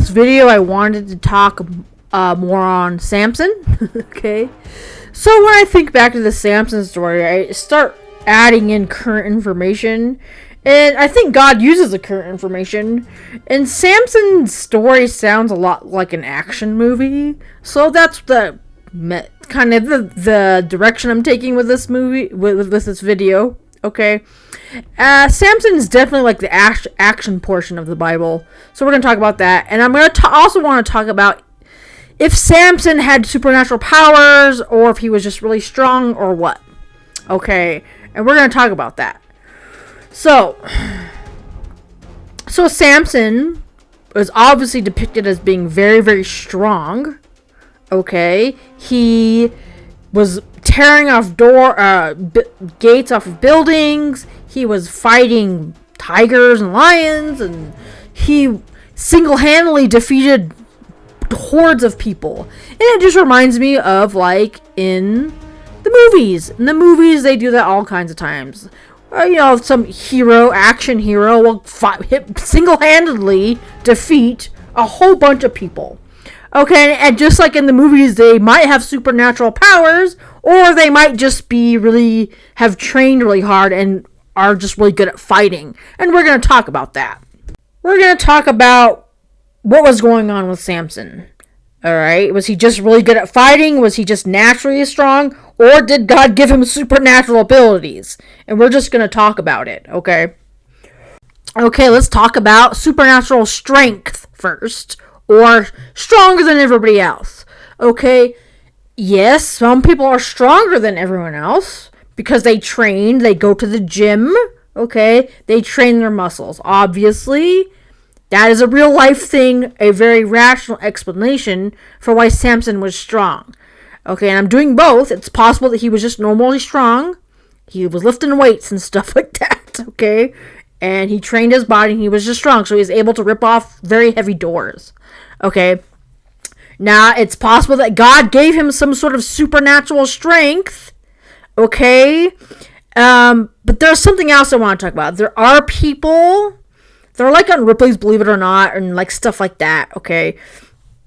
this video, I wanted to talk more on Samson. Okay. So when I think back to the Samson story, I start adding in current information. And I think God uses the current information. And Samson's story sounds a lot like an action movie. So that's the kind of the direction I'm taking with this movie, with this video. Okay. Samson is definitely like the action portion of the Bible. So we're going to talk about that. And I'm going to also want to talk about if Samson had supernatural powers or if he was just really strong or what. Okay. And we're going to talk about that. So Samson was obviously depicted as being very, very strong. Okay. He was tearing off gates off of buildings. He was fighting tigers and lions, and he single-handedly defeated hordes of people. And it just reminds me of like in the movies. In the movies, they do that all kinds of times. Some action hero will single-handedly defeat a whole bunch of people. Okay, and just like in the movies, they might have supernatural powers, or they might just have trained really hard and are just really good at fighting. And we're going to talk about that. We're going to talk about what was going on with Samson. Alright, was he just really good at fighting? Was he just naturally strong? Or did God give him supernatural abilities? And we're just going to talk about it, okay? Okay, let's talk about supernatural strength first. Or stronger than everybody else. Okay, yes, some people are stronger than everyone else because they go to the gym, okay? They train their muscles. Obviously, that is a real life thing, a very rational explanation for why Samson was strong. Okay, and I'm doing both. It's possible that he was just normally strong. He was lifting weights and stuff like that, okay? And he trained his body and he was just strong, so he was able to rip off very heavy doors. Okay. Now, it's possible that God gave him some sort of supernatural strength. Okay. But there's something else I want to talk about. There are people, they're like on Ripley's Believe It or Not, and like stuff like that. Okay.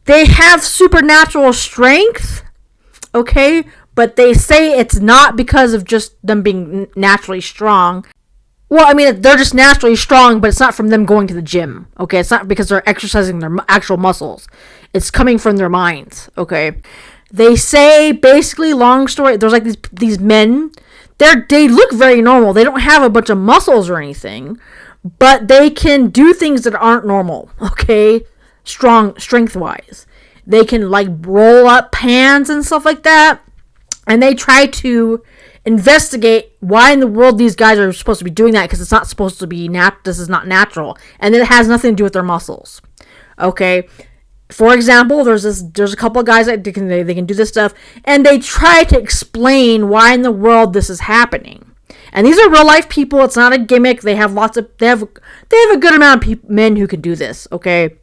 They have supernatural strength. Okay. But they say it's not because of just them being naturally strong. Well, I mean, they're just naturally strong, but it's not from them going to the gym, okay? It's not because they're exercising their actual muscles. It's coming from their minds, okay? They say, basically, long story, there's like these men, they look very normal. They don't have a bunch of muscles or anything, but they can do things that aren't normal, okay? Strength-wise. They can, like, roll up pans and stuff like that, and they try to investigate why in the world these guys are supposed to be doing that, because it's not supposed to be this is not natural, and it has nothing to do with their muscles. Okay, for example, there's a couple of guys that they can do this stuff, and they try to explain why in the world this is happening. And these are real life people. It's not a gimmick. They have a good amount of men who can do this. Okay.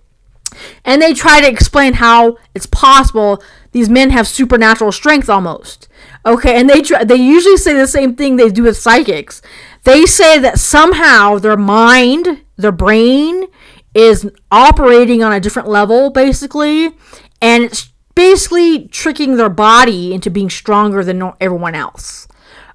And they try to explain how it's possible these men have supernatural strength almost. Okay, and they usually say the same thing they do with psychics. They say that somehow their brain is operating on a different level, basically, and it's basically tricking their body into being stronger than everyone else.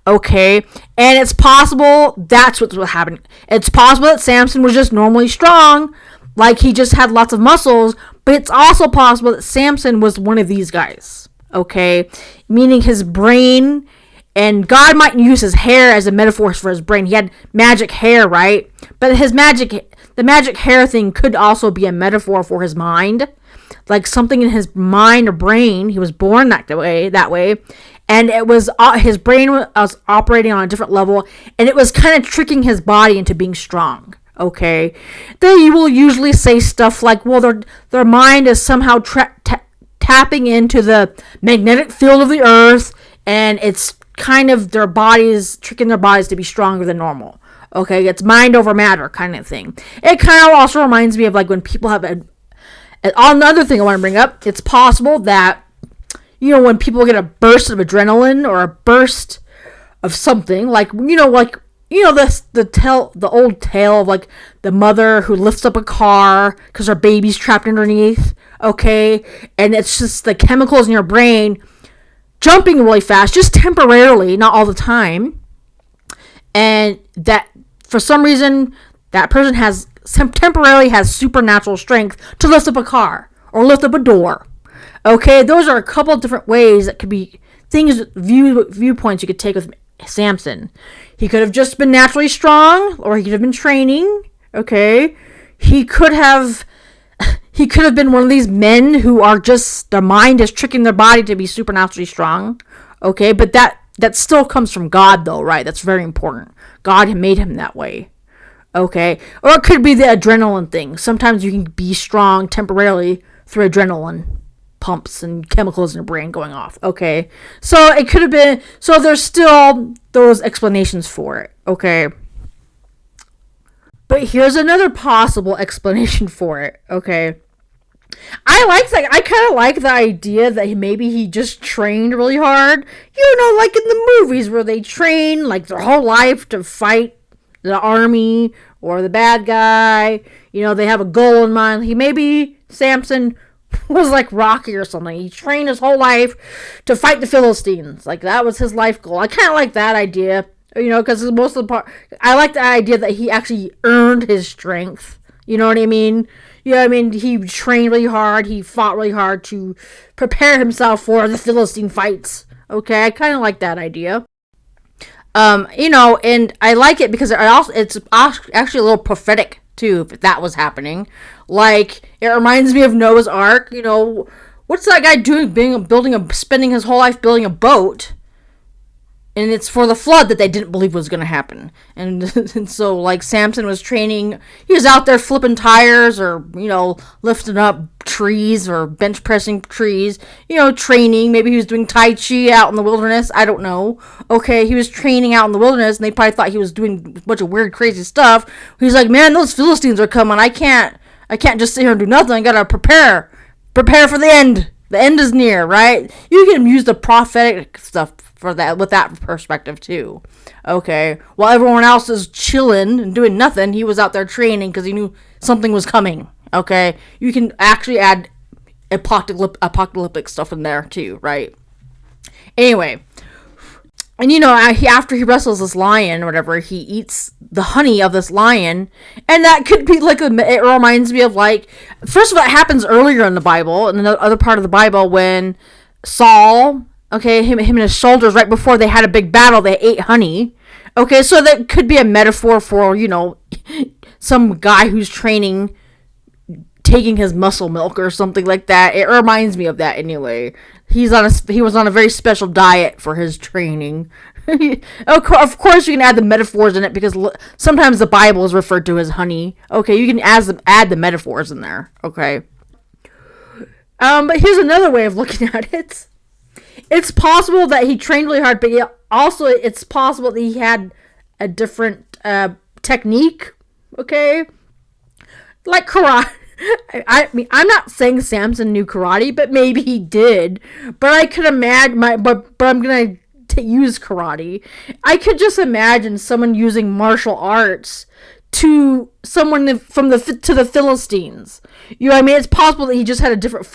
Okay, and it's possible that's what's happening. It's possible that Samson was just normally strong, like he just had lots of muscles, but it's also possible that Samson was one of these guys, okay? Meaning his brain, and God might use his hair as a metaphor for his brain. He had magic hair, right? But the magic hair thing could also be a metaphor for his mind. Like something in his mind or brain, he was born that way, and it was his brain was operating on a different level, and it was kind of tricking his body into being strong. Okay, they will usually say stuff like, well, their mind is somehow tapping into the magnetic field of the earth, and it's kind of tricking their bodies to be stronger than normal. Okay, it's mind over matter kind of thing. It kind of also reminds me of like when people have another thing I want to bring up. It's possible that, when people get a burst of adrenaline or a burst of something, like the old tale of like the mother who lifts up a car because her baby's trapped underneath, okay, and it's just the chemicals in your brain jumping really fast, just temporarily, not all the time, and that for some reason that person temporarily has supernatural strength to lift up a car or lift up a door. Okay, those are a couple of different ways that could be viewpoints you could take with Samson. He could have just been naturally strong, or he could have been training. Okay, he could have been one of these men who are just, their mind is tricking their body to be supernaturally strong. Okay, but that still comes from God, though, right? That's very important. God made him that way. Okay, or it could be the adrenaline thing. Sometimes you can be strong temporarily through adrenaline pumps and chemicals in your brain going off. Okay, so it could have been, so there's still those explanations for it. Okay, but here's another possible explanation for it. Okay, I kind of like the idea that maybe he just trained really hard, like in the movies where they train like their whole life to fight the army or the bad guy. They have a goal in mind. Maybe Samson was like Rocky or something. He trained his whole life to fight the Philistines. Like, that was his life goal. I kind of like that idea, because most of the part, I like the idea that he actually earned his strength. You know what I mean? He trained really hard. He fought really hard to prepare himself for the Philistine fights. Okay, I kind of like that idea. And I like it because it's actually a little prophetic too, if that was happening. Like, it reminds me of Noah's Ark. What's that guy doing? Spending his whole life building a boat, and it's for the flood that they didn't believe was going to happen. And so, like, Samson was training. He was out there flipping tires, or lifting up trees, or bench pressing trees. Training. Maybe he was doing Tai Chi out in the wilderness. I don't know. Okay, he was training out in the wilderness, and they probably thought he was doing a bunch of weird, crazy stuff. He's like, man, those Philistines are coming. I can't just sit here and do nothing. I gotta prepare for the end. The end is near, right? You can use the prophetic stuff for that, with that perspective too. Okay, while everyone else is chilling and doing nothing, he was out there training because he knew something was coming. Okay, you can actually add apocalyptic stuff in there too, right? Anyway, and after he wrestles this lion or whatever, he eats the honey of this lion, and that could be like it reminds me of, like, first of all, it happens earlier in the Bible, in the other part of the Bible, when Saul, okay, him and his soldiers, right before they had a big battle, they ate honey. Okay, so that could be a metaphor for some guy who's training, taking his muscle milk or something like that. It reminds me of that anyway. He was on a very special diet for his training. Of course, you can add the metaphors in it, because sometimes the Bible is referred to as honey. Okay, you can add the metaphors in there. Okay. But here's another way of looking at it. It's possible that he trained really hard, but also it's possible that he had a different technique. Okay, like karate. I mean, I'm not saying Samson knew karate, but maybe he did. But I could imagine but I'm gonna use karate. I could just imagine someone using martial arts to someone to the Philistines. It's possible that he just had a different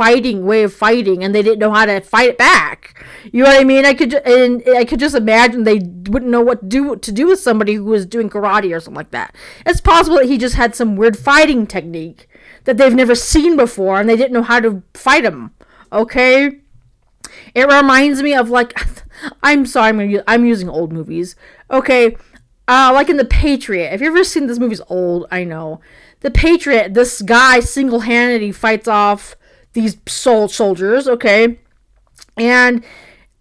way of fighting, and they didn't know how to fight it back. I could just imagine they wouldn't know what to do with somebody who was doing karate or something like that. It's possible that he just had some weird fighting technique that they've never seen before, and they didn't know how to fight him. Okay, it reminds me of, like, I'm sorry, I'm using old movies. Okay, like in The Patriot. Have you ever seen this movie's old? I know. The Patriot. This guy single-handedly fights off these soldiers. Okay, and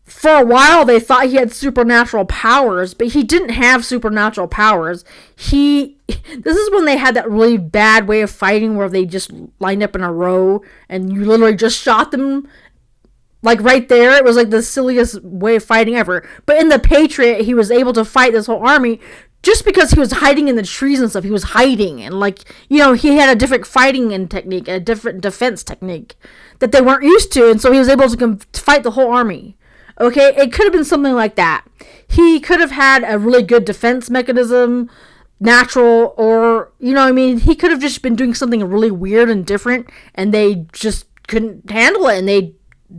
for a while they thought he had supernatural powers, but he didn't have supernatural powers. This is when they had that really bad way of fighting where they just lined up in a row and you literally just shot them, like, right there. It was like the silliest way of fighting ever. But in The Patriot, he was able to fight this whole army just because he was hiding in the trees and stuff. He was hiding, and, like, he had a different fighting technique, a different defense technique that they weren't used to, and so he was able to fight the whole army. Okay, it could have been something like that. He could have had a really good defense mechanism, natural, or, you know what I mean? He could have just been doing something really weird and different, and they just couldn't handle it, and they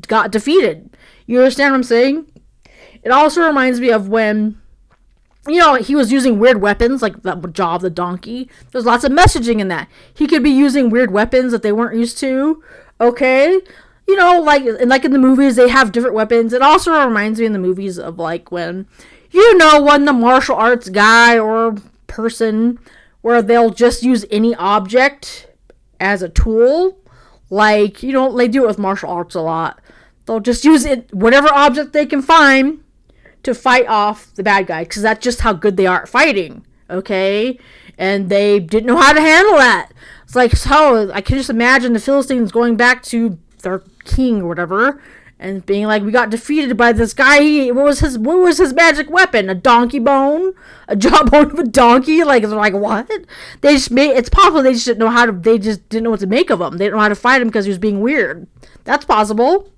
got defeated. You understand what I'm saying? It also reminds me of when, he was using weird weapons, like the jaw of the donkey. There's lots of messaging in that. He could be using weird weapons that they weren't used to, okay? Like in the movies, they have different weapons. It also reminds me in the movies of, like, when the martial arts guy or person, where they'll just use any object as a tool. Like, they do it with martial arts a lot. They'll just use whatever object they can find to fight off the bad guy, because that's just how good they are at fighting, okay? And they didn't know how to handle that. It's like, so I can just imagine the Philistines going back to their king or whatever, and being like, we got defeated by this guy. What was his magic weapon? A donkey bone? A jawbone of a donkey? Like, they're like, what? It's possible they just didn't know what to make of him. They didn't know how to fight him because he was being weird. That's possible.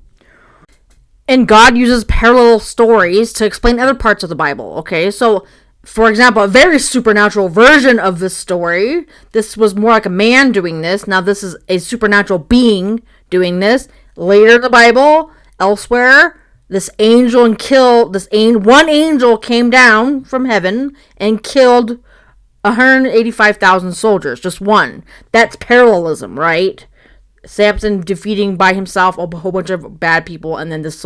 And God uses parallel stories to explain other parts of the Bible, okay? So, for example, a very supernatural version of this story, this was more like a man doing this. Now, this is a supernatural being doing this. Later in the Bible, elsewhere, one angel came down from heaven and killed 185,000 soldiers. Just one. That's parallelism, right? Samson defeating by himself a whole bunch of bad people, and then this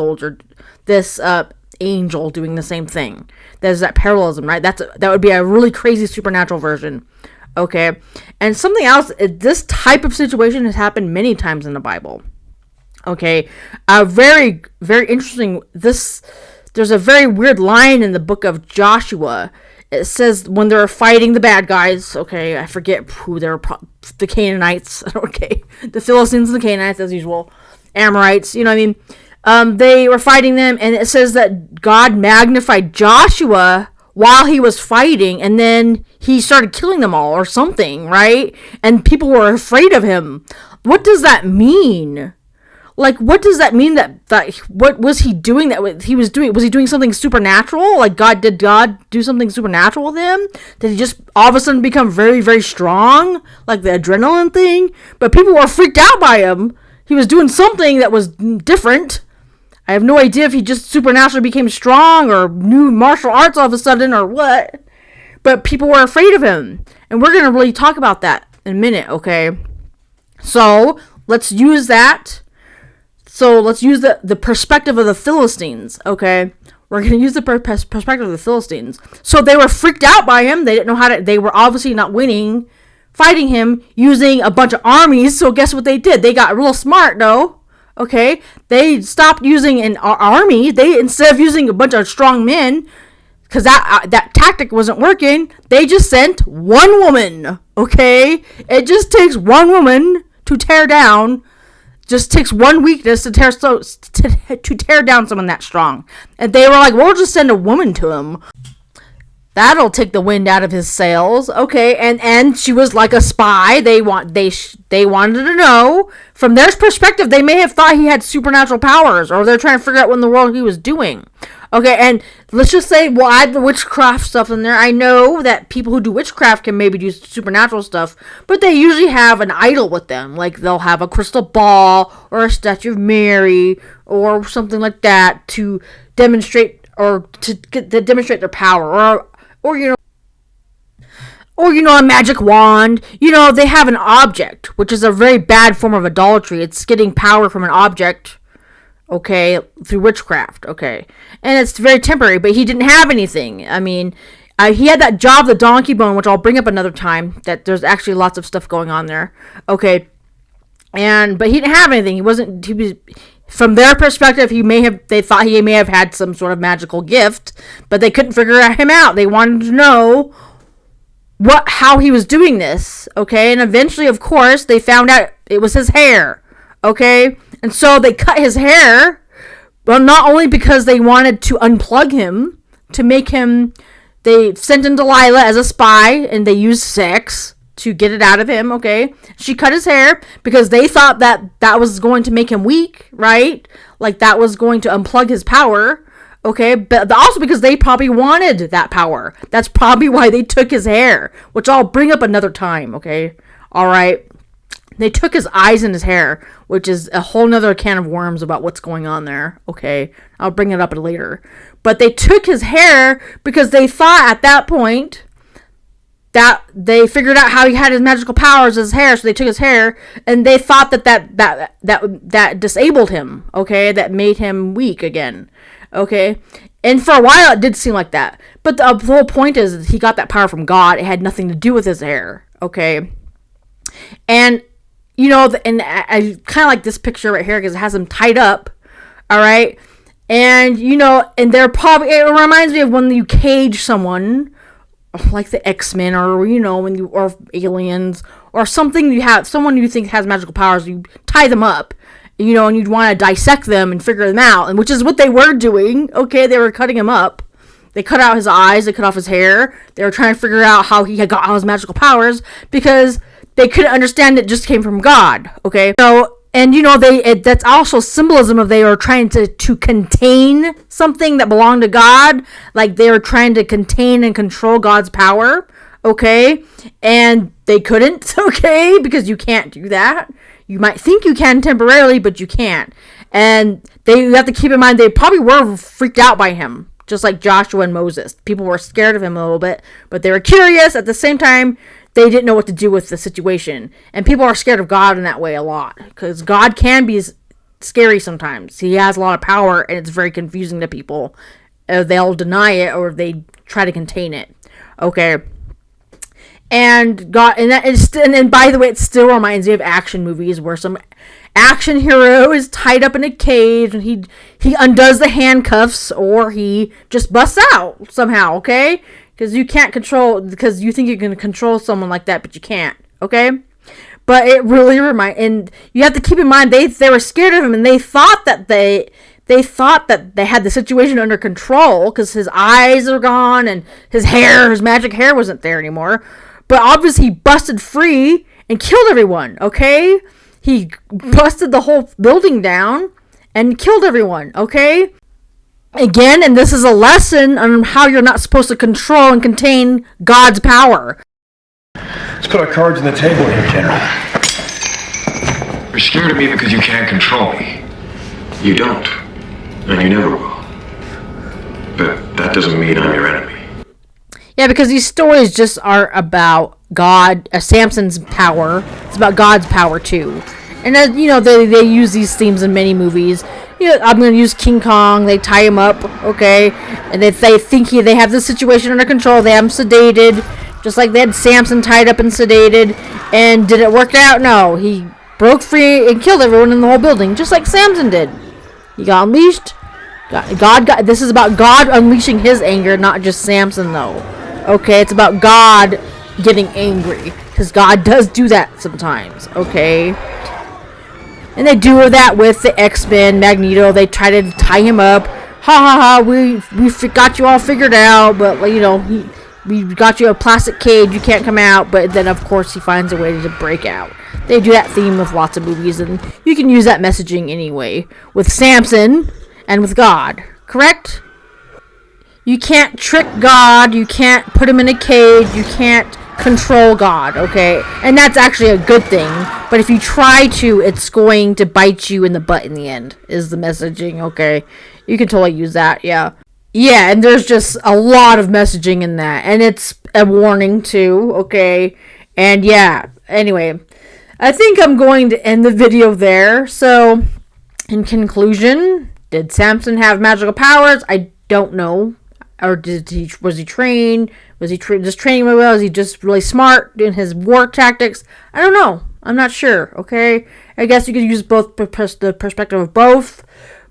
angel doing the same thing. There's that parallelism, right? That would be a really crazy supernatural version. Okay. And something else, this type of situation has happened many times in the Bible. Okay. Very, very interesting. There's a very weird line in the book of Joshua. It says when they're fighting the bad guys, okay, I forget who they were, the Canaanites, okay, the Philistines and the Canaanites, as usual, Amorites, you know what I mean? They were fighting them, and it says that God magnified Joshua while he was fighting, and then he started killing them all or something, right? And people were afraid of him. What does that mean? Like, what does that mean? That what was he doing? Was he doing something supernatural? Like, did God do something supernatural with him? Did he just all of a sudden become very, very strong? Like the adrenaline thing? But people were freaked out by him. He was doing something that was different. I have no idea if he just supernaturally became strong or knew martial arts all of a sudden or what. But people were afraid of him. And we're going to really talk about that in a minute, okay? So, let's use that. So, let's use the perspective of the Philistines, okay? We're going to use the perspective of the Philistines. So, they were freaked out by him. They didn't know how to... They were obviously not winning, fighting him, using a bunch of armies. So, guess what they did? They got real smart, though. Okay? They stopped using an army. Instead of using a bunch of strong men, because that tactic wasn't working, they just sent one woman, okay? It just takes one woman to tear down... Just takes one weakness to tear down someone that strong. And they were like, we'll just send a woman to him. That'll take the wind out of his sails. Okay, and she was like a spy. They wanted to know. From their perspective, they may have thought he had supernatural powers, or they're trying to figure out what in the world he was doing. Okay, and let's just say we'll add the witchcraft stuff in there. I know that people who do witchcraft can maybe do supernatural stuff, but they usually have an idol with them. Like, they'll have a crystal ball or a statue of Mary or something like that to demonstrate their power, or a magic wand. They have an object, which is a very bad form of idolatry. It's getting power from an object, okay, through witchcraft, okay. And it's very temporary, but he didn't have anything. I mean, he had that jaw of the donkey bone, which I'll bring up another time, that there's actually lots of stuff going on there, okay. But he didn't have anything. He was, from their perspective, they thought he may have had some sort of magical gift, but they couldn't figure him out. They wanted to know how he was doing this, okay? And eventually, of course, they found out it was his hair, okay? And so they cut his hair, well, not only because they wanted to unplug him, to make him, they sent in Delilah as a spy, and they used sex to get it out of him, okay? She cut his hair because they thought that was going to make him weak, right? Like, that was going to unplug his power. Okay, but also because they probably wanted that power. That's probably why they took his hair, which I'll bring up another time, okay? Alright. They took his eyes and his hair, which is a whole nother can of worms about what's going on there, okay? I'll bring it up later. But they took his hair because they thought at that point that they figured out how he had his magical powers as his hair, so they took his hair, and they thought that disabled him, okay? That made him weak again, okay? And for a while, it did seem like that. But the whole point is he got that power from God. It had nothing to do with his hair, okay? And, you know, and I kind of like this picture right here because it has him tied up, all right? And, you know, and they're probably, it reminds me of when you cage someone, like the X-Men, or, you know, or aliens, or something someone you think has magical powers, you tie them up, you know, and you'd want to dissect them and figure them out, and which is what they were doing, okay? They were cutting him up. They cut out his eyes, they cut off his hair, they were trying to figure out how he had got all his magical powers, because they couldn't understand it just came from God, okay? So, and you know, that's also symbolism of they were trying to contain something that belonged to God, like they were trying to contain and control God's power, okay? And they couldn't, okay? Because you can't do that. You might think you can temporarily, but you can't. And you have to keep in mind, they probably were freaked out by him, just like Joshua and Moses. People were scared of him a little bit, but they were curious. At the same time, they didn't know what to do with the situation. And people are scared of God in that way a lot, because God can be scary sometimes. He has a lot of power, and it's very confusing to people. They'll deny it, or they try to contain it. Okay. And God, and by the way, it still reminds me of action movies where some action hero is tied up in a cage and he undoes the handcuffs, or he just busts out somehow, okay? Because you can't because you think you can control someone like that, but you can't, okay? But it really and you have to keep in mind, they were scared of him, and they thought that they had the situation under control because his eyes are gone and his magic hair wasn't there anymore. But obviously he busted free and killed everyone, okay? He busted the whole building down and killed everyone, okay? Again, and this is a lesson on how you're not supposed to control and contain God's power. Let's put our cards on the table here, General. You're scared of me because you can't control me. You don't. And you never will. But that doesn't mean I'm your enemy. Yeah, because these stories just aren't about God, Samson's power. It's about God's power, too. And, you know, they use these themes in many movies. You know, I'm going to use King Kong. They tie him up, okay? And they think they have the situation under control. They have him sedated, just like they had Samson tied up and sedated. And did it work out? No. He broke free and killed everyone in the whole building, just like Samson did. He got unleashed. This is about God unleashing his anger, not just Samson, though. Okay, it's about God getting angry, because God does do that sometimes, okay? And they do that with the X-Men, Magneto. They try to tie him up. We got you all figured out, but, you know, we got you a plastic cage, you can't come out, but then, of course, he finds a way to break out. They do that theme with lots of movies, and you can use that messaging anyway, with Samson and with God, correct? You can't trick God, you can't put him in a cage, you can't control God, okay? And that's actually a good thing, but if you try to, it's going to bite you in the butt in the end, is the messaging, okay? You can totally use that, yeah. Yeah, and there's just a lot of messaging in that, and it's a warning too, okay? And yeah, anyway, I think I'm going to end the video there. So, in conclusion, did Samson have magical powers? I don't know. Or was he trained? Was he just training really well? Is he just really smart in his war tactics? I don't know. I'm not sure, okay? I guess you could use both the perspective of both.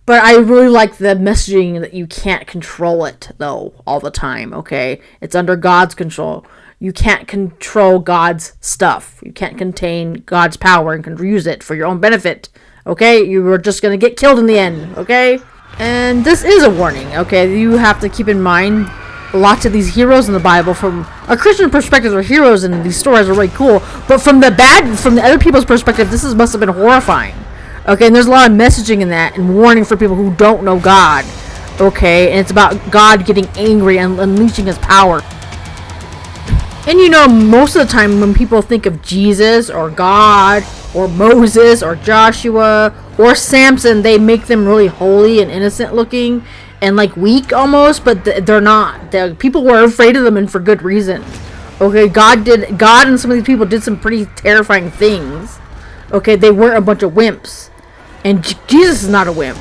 But I really like the messaging that you can't control it, though, all the time, okay? It's under God's control. You can't control God's stuff. You can't contain God's power and can use it for your own benefit, okay? You are just going to get killed in the end, okay? And this is a warning, okay? You have to keep in mind lots of these heroes in the Bible, from a Christian perspective, are heroes, and these stories are really cool. But from the other people's perspective, must have been horrifying. Okay, and there's a lot of messaging in that and warning for people who don't know God. Okay, and it's about God getting angry and unleashing his power. And you know, most of the time when people think of Jesus or God or Moses or Joshua or Samson, they make them really holy and innocent looking and like weak almost, but they're not. People were afraid of them, and for good reason. Okay, God and some of these people did some pretty terrifying things. Okay, they weren't a bunch of wimps. And Jesus is not a wimp.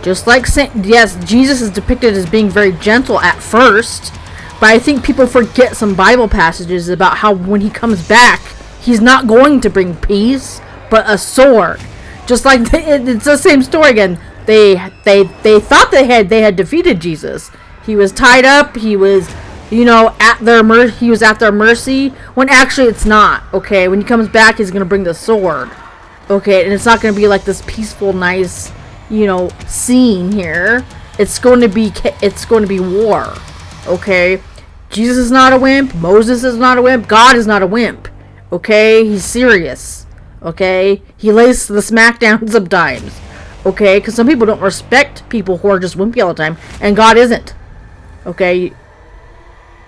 Just like, yes, Jesus is depicted as being very gentle at first, but I think people forget some Bible passages about how when he comes back, he's not going to bring peace, but a sword. Just like it's the same story again. They thought they had defeated Jesus. He was tied up. He was, at their he was at their mercy. When actually it's not. Okay, when he comes back, he's gonna bring the sword. Okay, and it's not gonna be like this peaceful, nice, scene here. It's going to be war. Okay. Jesus is not a wimp. Moses is not a wimp. God is not a wimp. Okay? He's serious. Okay? He lays the smackdown sometimes. Okay? Because some people don't respect people who are just wimpy all the time. And God isn't. Okay?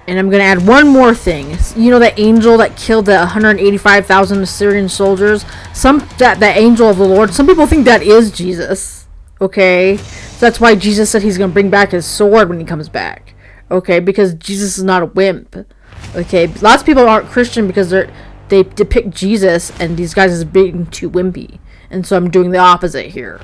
And I'm going to add one more thing. You know that angel that killed the 185,000 Assyrian soldiers? That angel of the Lord, some people think that is Jesus. Okay? So that's why Jesus said he's going to bring back his sword when he comes back. Okay, because Jesus is not a wimp. Okay, lots of people aren't Christian because they depict Jesus and these guys as being too wimpy, and so I'm doing the opposite here.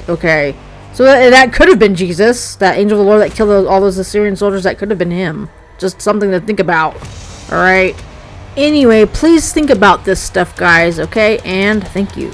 Okay, so that could have been Jesus, that angel of the Lord that killed all those Assyrian soldiers. That could have been him. Just something to think about. All right. Anyway, please think about this stuff, guys. Okay, and thank you.